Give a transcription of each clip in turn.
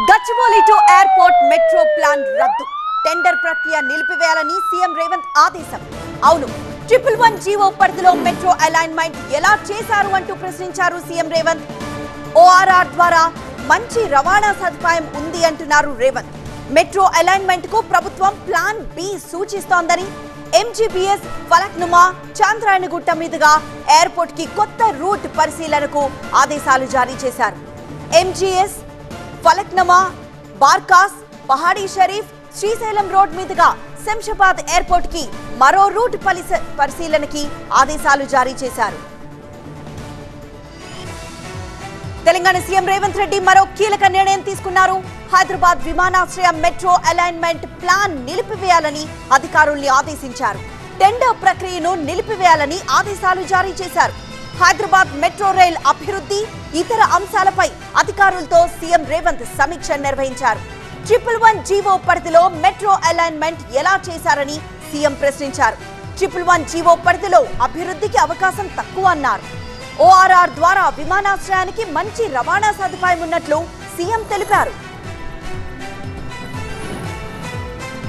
Gachibowli to airport metro plan రద్దు. Tender ప్రక్రియ నిలిపివేయాలని CM Revanth ఆదేశం. అవును, 111 జీవో పరిధిలో మెట్రో అలైన్మెంట్ ఎలా చేశారు అంటూ ప్రశ్నించారు సీఎం రేవంత్. ఓఆర్ఆర్ ద్వారా మంచి రవాణా సదుపాయం ఉంది అంటున్నారు రేవంత్. మెట్రో అలైన్మెంట్ కు ప్రభుత్వం ప్లాన్ బి సూచిస్తోందని, ఎంజీబీఎస్ ఫలక్నుమా చాంద్రాయణగుట్ట మీదుగా ఎయిర్పోర్ట్ కి కొత్త రూట్ పరిశీలనకు ఆదేశాలు జారీ చేశారు. ఎంజీఎస్ ఫలక్నుమా, బార్కాస్, పహాడీ షరీఫ్, శ్రీశైలం రోడ్ మీదుగా శంషాబాద్ ఎయిర్పోర్ట్ కి మరో రూట్ పరిశీలనకి ఆదేశాలు జారీ చేశారు. తెలంగాణ సీఎం రేవంత్ రెడ్డి మరో కీలక నిర్ణయం తీసుకున్నారు. హైదరాబాద్ విమానాశ్రయ మెట్రో అలైన్మెంట్ ప్లాన్ నిలిపివేయాలని అధికారుల్ని ఆదేశించారు. టెండర్ ప్రక్రియను నిలిపివేయాలని ఆదేశాలు జారీ చేశారు. హైదరాబాద్ మెట్రో రైల్ అభివృద్ధి, ఇతర అంశాలపై అధికారులతో సీఎం రేవంత్ సమీక్ష నిర్వహించారు. 111 జీవో పరిధిలో మెట్రో అలైన్మెంట్ ఎలా చేశారని సీఎం ప్రశ్నించారు. 111 జీవో పరిధిలో అభివృద్ధికి అవకాశం తక్కువ అన్నారు. ఓఆర్ఆర్ ద్వారా విమానాశ్రయానికి మంచి రవాణా సదుపాయం ఉన్నట్లు సీఎం తెలిపారు.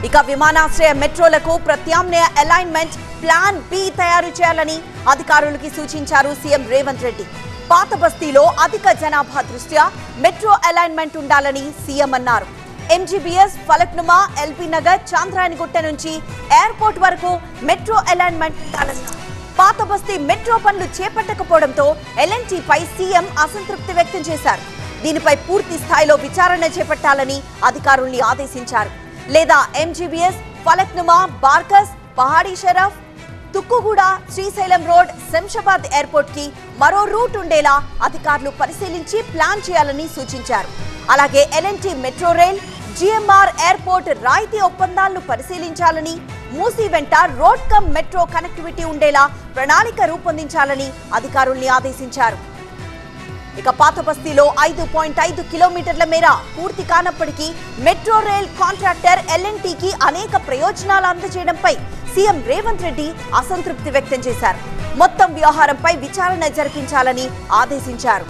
ఇక విమానాశ్రయ మెట్రోలకు ప్రత్యామ్నాయ అలైన్మెంట్ ప్లాన్ బి తయారు చేయాలని అధికారులకి సూచించారు సీఎం రేవంత్ రెడ్డి. పాత బస్తీలో అధిక జనాభా దృష్ట్యా మెట్రో అలైన్మెంట్ ఉండాలని సీఎం అన్నారు. ఎంజీబీఎస్ ఫలక్నుమా, ఎల్బీ నగర్, చాంద్రాయణగుట్ట నుంచి ఎయిర్పోర్ట్ వరకు మెట్రో అలైన్మెంట్ ఉండాలన్నారు. పాత బస్తీ మెట్రో పనులు చేపట్టకపోవడంతో ఎల్ఎన్టీ పై సీఎం అసంతృప్తి వ్యక్తం చేశారు. దీనిపై పూర్తి స్థాయిలో విచారణ చేపట్టాలని అధికారుల్ని ఆదేశించారు. లేదా MGBS Falaknuma, Barkas, Pahadi Shareef, Tukkuguda, Srisailam road, Shamshabad airport కి మరో రూట్ ఉండేలా అధికారులు పరిశీలించి ప్లాన్ చేయాలని సూచించారు. అలాగే LNT metro rail, GMR airport రాయితీ ఒప్పందాలను పరిశీలించాలని, మూసీ వెంట రోడ్ కమ్ మెట్రో కనెక్టివిటీ ఉండేలా ప్రణాళిక రూపొందించాలని అధికారుల్ని ఆదేశించారు. ఇక పాత బస్తీలో 5.5 కిలోమీటర్ల మేర పూర్తి కానప్పటికీ మెట్రో రైల్ కాంట్రాక్టర్ ఎల్ఎన్టీకి అనేక ప్రయోజనాలు అందజేయడంపై సీఎం రేవంత్ రెడ్డి అసంతృప్తి వ్యక్తం చేశారు. మొత్తం వ్యవహారంపై విచారణ జరిపించాలని ఆదేశించారు.